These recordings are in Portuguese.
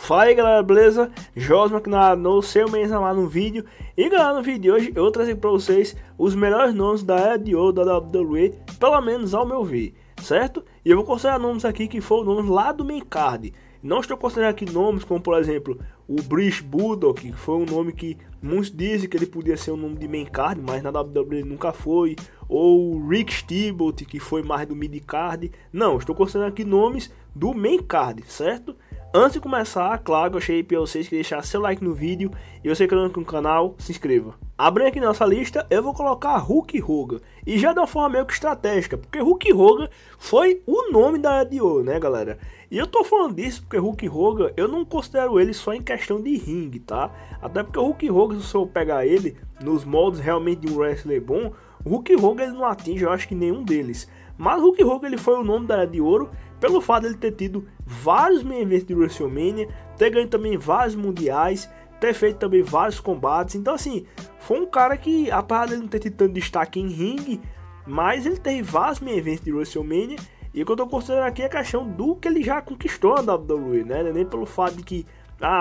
Fala aí galera, beleza? Josman aqui no seu mês lá no vídeo. E galera, no vídeo de hoje eu vou trazer pra vocês os melhores nomes da Era de Ouro da WWE, pelo menos ao meu ver, certo? E eu vou considerar nomes aqui que foram nomes lá do main card. Não estou considerando aqui nomes como, por exemplo, o British Bulldog, que foi um nome que muitos dizem que ele podia ser um nome de main card, mas na WWE nunca foi. Ou o Rick Steamboat, que foi mais do mid card. Não, estou considerando aqui nomes do main card, certo? Antes de começar, claro, eu achei para vocês que deixar seu like no vídeo e você que não é no canal, se inscreva. Abrindo aqui nossa lista, eu vou colocar Hulk Hogan. E já de uma forma meio que estratégica, porque Hulk Hogan foi o nome da Era de Ouro, né galera? E eu tô falando disso porque Hulk Hogan, eu não considero ele só em questão de ringue, tá? Até porque o Hulk Hogan, se eu pegar ele nos moldes realmente de um wrestler bom, o Hulk Hogan ele não atinge, eu acho que nenhum deles. Mas o Hulk Hogan ele foi o nome da Era de Ouro pelo fato de ele ter tido vários main events de WrestleMania, ter ganho também vários mundiais, ter feito também vários combates. Então assim, foi um cara que, apesar de ele não ter tido tanto destaque em ringue, mas ele teve vários main events de WrestleMania. E o que eu tô considerando aqui é a questão do que ele já conquistou na WWE, né? Nem pelo fato de que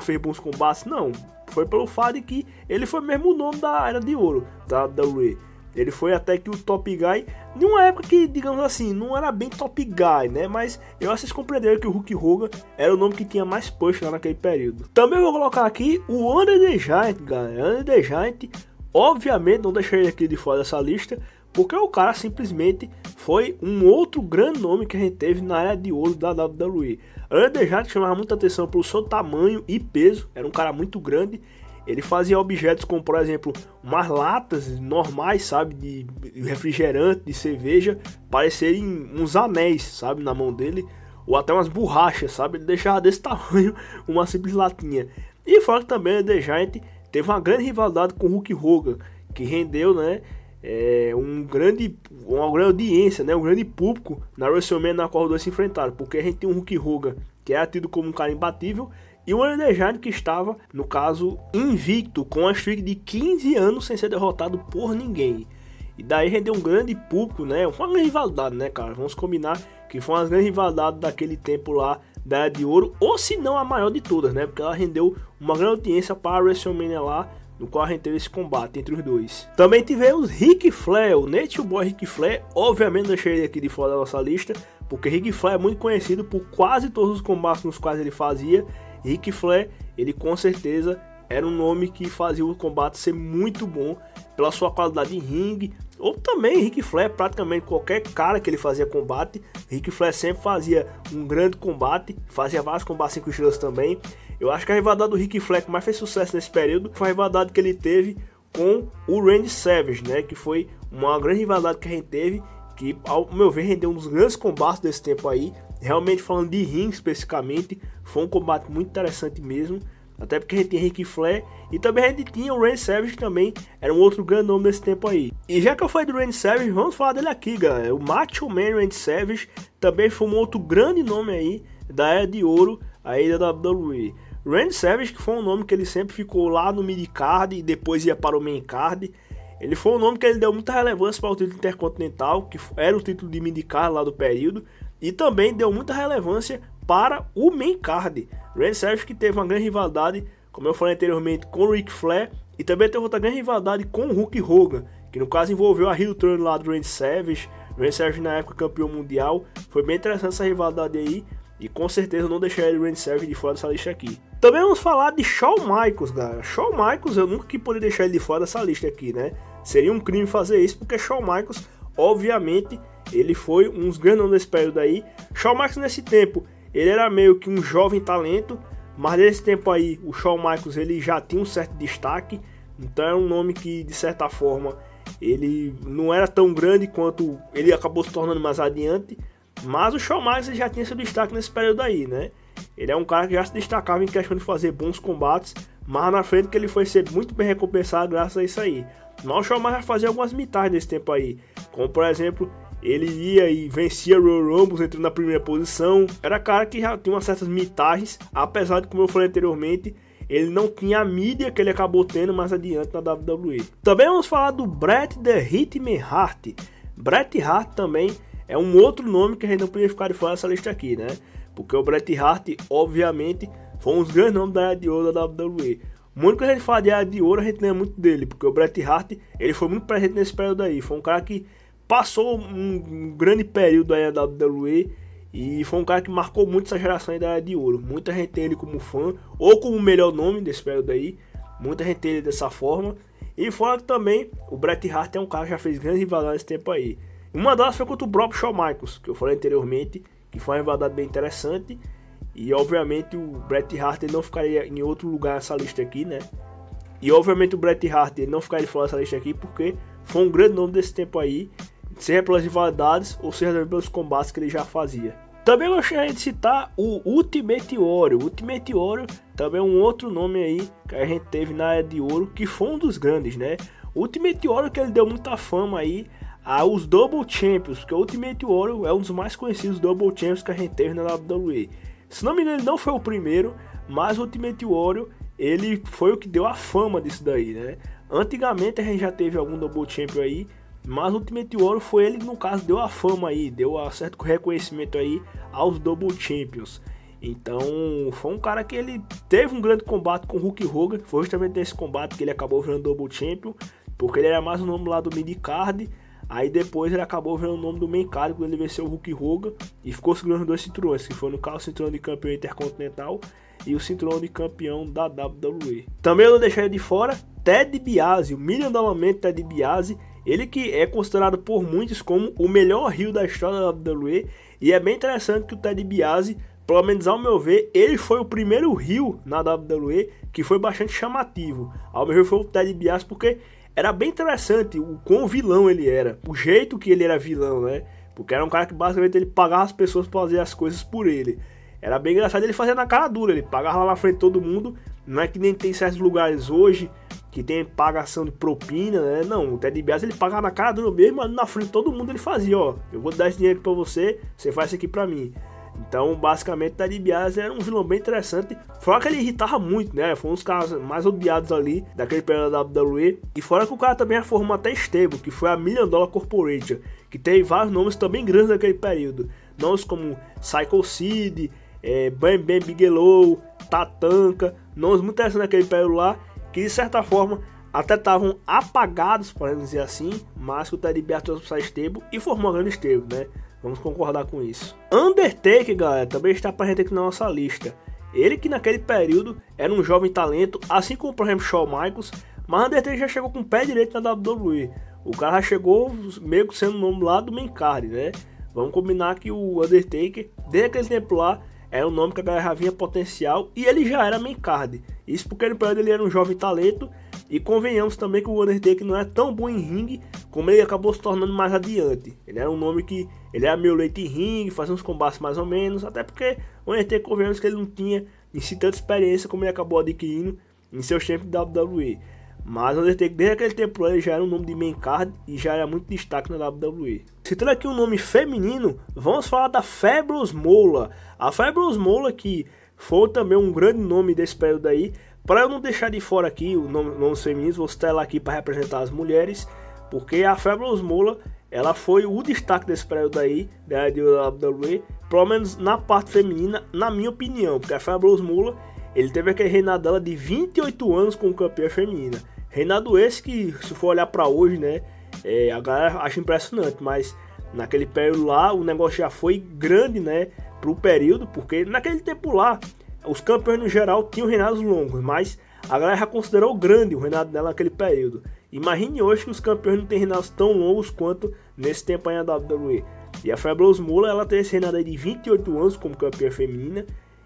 fez bons combates, não. Foi pelo fato de que ele foi mesmo o nome da Era de Ouro da WWE. Ele foi até que o top guy, numa época que, digamos assim, não era bem top guy, né? Mas eu acho que vocês compreenderam que o Hulk Hogan era o nome que tinha mais push lá naquele período. Também vou colocar aqui o Andre the Giant, galera. Andre the Giant, obviamente, não deixei ele aqui de fora dessa lista, porque o cara simplesmente foi um outro grande nome que a gente teve na Era de Ouro da WWE. Andre the Giant chamava muita atenção pelo seu tamanho e peso, era um cara muito grande. Ele fazia objetos como, por exemplo, umas latas normais, sabe, de refrigerante, de cerveja, parecerem uns anéis, sabe, na mão dele, ou até umas borrachas, sabe, ele deixava desse tamanho uma simples latinha. E fora que também o The Giant teve uma grande rivalidade com o Hulk Hogan, que rendeu, né, uma grande audiência, né, um grande público na WrestleMania na qual os dois se enfrentaram, porque a gente tem um Hulk Hogan que era tido como um cara imbatível, e o Andre the Giant que estava, no caso, invicto, com a streak de 15 anos sem ser derrotado por ninguém. E daí rendeu um grande público, né? Uma grande rivalidade, né, cara? Vamos combinar que foi uma grande rivalidade daquele tempo lá da Era de Ouro, ou se não a maior de todas, né? Porque ela rendeu uma grande audiência para a WrestleMania lá, no qual a gente teve esse combate entre os dois. Também tivemos Ric Flair, o Nature Boy Ric Flair. Obviamente deixei ele aqui de fora da nossa lista, porque Ric Flair é muito conhecido por quase todos os combates nos quais ele fazia. Ric Flair, ele com certeza era um nome que fazia o combate ser muito bom pela sua qualidade em ringue, ou também Ric Flair, praticamente qualquer cara que ele fazia combate, Ric Flair sempre fazia um grande combate, fazia vários combates 5 estrelas também. Eu acho que a rivalidade do Ric Flair que mais fez sucesso nesse período foi a rivalidade que ele teve com o Randy Savage, né, que foi uma grande rivalidade que a gente teve, que ao meu ver rendeu um dos grandes combates desse tempo aí. Realmente falando de ringue especificamente, foi um combate muito interessante mesmo, até porque a gente tinha Ric Flair e também a gente tinha o Randy Savage, que também era um outro grande nome desse tempo aí. E já que eu falei do Randy Savage, vamos falar dele aqui, galera. O Macho Man Randy Savage também foi um outro grande nome aí da Era de Ouro aí da WWE. Randy Savage, que foi um nome que ele sempre ficou lá no mid card e depois ia para o main card. Ele foi um nome que ele deu muita relevância para o título intercontinental, que era o título de mid card lá do período. E também deu muita relevância para o main card. Randy Savage que teve uma grande rivalidade, como eu falei anteriormente, com o Ric Flair. E também teve outra grande rivalidade com o Hulk Hogan, que no caso envolveu a heel turn lá do Randy Savage. Randy Savage na época campeão mundial. Foi bem interessante essa rivalidade aí. E com certeza eu não deixaria o Randy Savage de fora dessa lista aqui. Também vamos falar de Shawn Michaels, galera. Shawn Michaels eu nunca quis poder deixar ele de fora dessa lista aqui, né? Seria um crime fazer isso, porque Shawn Michaels, obviamente, ele foi um dos grandes nomes desse período aí. Shawn Michaels nesse tempo, ele era meio que um jovem talento, mas nesse tempo aí, o Shawn Michaels ele já tinha um certo destaque. Então é um nome que, de certa forma, ele não era tão grande quanto ele acabou se tornando mais adiante. Mas o Shawn Michaels já tinha seu destaque nesse período aí, né? Ele é um cara que já se destacava em questão de fazer bons combates, mas na frente que ele foi ser muito bem recompensado graças a isso aí. Mas o Shawn Michaels fazia algumas mitagens nesse tempo aí, como por exemplo, ele ia e vencia o Royal Rumble, entrando na primeira posição. Era cara que já tinha umas certas mitagens, apesar de, como eu falei anteriormente, ele não tinha a mídia que ele acabou tendo mais adiante na WWE. Também vamos falar do Bret The Hitman Hart. Bret Hart também é um outro nome que a gente não podia ficar de fora dessa lista aqui, né? Porque o Bret Hart, obviamente, foi um dos grandes nomes da Era de Ouro da WWE. Muito que a gente fala de Era de Ouro, a gente lembra muito dele, porque o Bret Hart, ele foi muito presente nesse período aí. Foi um cara que passou um grande período aí da WWE e foi um cara que marcou muito essa geração aí da Era de Ouro. Muita gente tem ele como fã, ou como o melhor nome desse período aí. Muita gente tem ele dessa forma. E fora que também, o Bret Hart é um cara que já fez grandes rivalidades nesse tempo aí. Uma delas foi contra o próprio Shawn Michaels, que eu falei anteriormente, que foi uma rivalidade bem interessante. E obviamente o Bret Hart ele não ficaria em outro lugar nessa lista aqui, né? E obviamente o Bret Hart ele não ficaria fora dessa lista aqui porque foi um grande nome desse tempo aí, seja pelas rivalidades ou seja também pelos combates que ele já fazia. Também eu gostaria de citar o Ultimate Warrior. O Ultimate Warrior também é um outro nome aí que a gente teve na Era de Ouro, que foi um dos grandes, né? O Ultimate Warrior que ele deu muita fama aí aos Double Champions, porque o Ultimate Warrior é um dos mais conhecidos Double Champions que a gente teve na WWE. Se não me engano, ele não foi o primeiro, mas o Ultimate Warrior, ele foi o que deu a fama disso daí, né? Antigamente a gente já teve algum Double Champion aí, mas o Ultimate Warrior foi ele que no caso deu a fama aí, deu a certo reconhecimento aí aos Double Champions. Então foi um cara que ele teve um grande combate com o Hulk Hogan, foi justamente nesse combate que ele acabou virando Double Champion, porque ele era mais o nome lá do mid-card. Aí depois ele acabou vendo o nome do main card quando ele venceu o Hulk Hogan e ficou segurando os dois cinturões, que foi no caso o cinturão de campeão intercontinental e o cinturão de campeão da WWE. Também eu não deixaria de fora Ted DiBiase, o $1 Million Ted DiBiase, ele que é considerado por muitos como o melhor heel da história da WWE, e é bem interessante que o Ted DiBiase, pelo menos ao meu ver, ele foi o primeiro heel na WWE que foi bastante chamativo. Ao meu ver foi o Ted DiBiase porque era bem interessante o quão vilão ele era, o jeito que ele era vilão, né? Porque era um cara que basicamente ele pagava as pessoas para fazer as coisas por ele. Era bem engraçado ele fazer na cara dura, ele pagava lá na frente de todo mundo. Não é que nem tem certos lugares hoje que tem pagação de propina, né? Não, o Ted DiBiase ele pagava na cara dura mesmo, mas na frente de todo mundo ele fazia, ó, eu vou dar esse dinheiro aqui pra você, você faz isso aqui pra mim. Então, basicamente, o Ted DiBiase era um vilão bem interessante. Fora que ele irritava muito, né? Foi um dos caras mais odiados ali daquele período da WWE. E fora que o cara também formou até stable, que foi a $1 Million Corporation, que teve vários nomes também grandes naquele período. Nomes como Psycho Sid, Bam Bam Bigelow, Tatanka, nomes muito interessantes naquele período lá, que de certa forma até estavam apagados, podemos dizer assim, mas que o Ted DiBiase trouxe para stable e formou uma grande stable, né? Vamos concordar com isso. Undertaker, galera, também está presente aqui na nossa lista. Ele que naquele período era um jovem talento, assim como por exemplo Shawn Michaels, mas Undertaker já chegou com o pé direito na WWE. O cara já chegou meio que sendo o nome lá do main card, né? Vamos combinar que o Undertaker, desde aquele tempo lá, era um nome que a galera já vinha potencial e ele já era main card. Isso porque no período ele era um jovem talento. E convenhamos também que o Undertaker não é tão bom em ringue como ele acabou se tornando mais adiante. Ele era um nome que ele era meio leite em ringue, fazia uns combates mais ou menos, até porque o Undertaker convenhamos que ele não tinha em si tanta experiência como ele acabou adquirindo em seus tempos de WWE. Mas o Undertaker desde aquele tempo ele já era um nome de main card e já era muito destaque na WWE. Citando aqui um nome feminino, vamos falar da Fabulous Moolah. A Fabulous Moolah que foi também um grande nome desse período aí. Para eu não deixar de fora aqui o nome femininos, vou citar ela aqui para representar as mulheres, porque a Fabulous Moolah, ela foi o destaque desse período aí, da WWE, pelo menos na parte feminina, na minha opinião, porque a Fabulous Moolah, ele teve aquele reinado dela de 28 anos como campeã feminina. Reinado esse que, se for olhar para hoje, né, a galera acha impressionante, mas naquele período lá, o negócio já foi grande, né, pro período, porque naquele tempo lá, os campeões no geral tinham reinados longos, mas a galera já considerou grande o reinado dela naquele período. Imagine hoje que os campeões não têm reinados tão longos quanto nesse tempo aí na WWE. E a Fabulous Moolah, ela tem esse reinado aí de 28 anos como campeã feminina.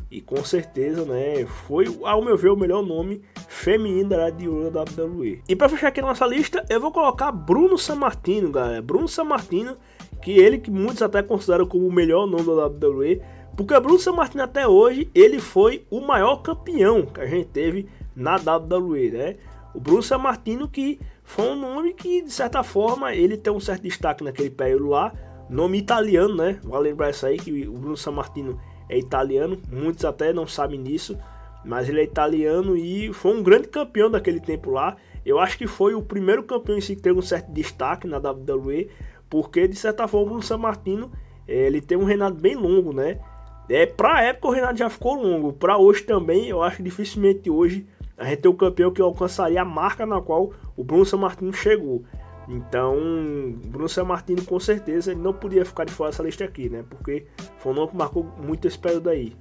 E com certeza, né, foi, ao meu ver, o melhor nome feminino da Era de Ouro da WWE. E para fechar aqui a nossa lista, eu vou colocar Bruno Sammartino, galera. Bruno Sammartino, que ele que muitos até consideram como o melhor nome da WWE. Porque o Bruno Sammartino até hoje, ele foi o maior campeão que a gente teve na WWE, né? O Bruno Sammartino que foi um nome que, de certa forma, ele tem um certo destaque naquele período lá. Nome italiano, né? Vale lembrar isso aí, que o Bruno Sammartino é italiano. Muitos até não sabem disso, mas ele é italiano e foi um grande campeão daquele tempo lá. Eu acho que foi o primeiro campeão em si que teve um certo destaque na WWE, porque, de certa forma, o Bruno Sammartino, ele tem um reinado bem longo, né? Pra época o reinado já ficou longo, pra hoje também, eu acho que dificilmente hoje a gente tem um campeão que alcançaria a marca na qual o Bruno Sammartino chegou. Então, Bruno Sammartino com certeza ele não podia ficar de fora dessa lista aqui, né? Porque foi um nome que marcou muito esse período aí.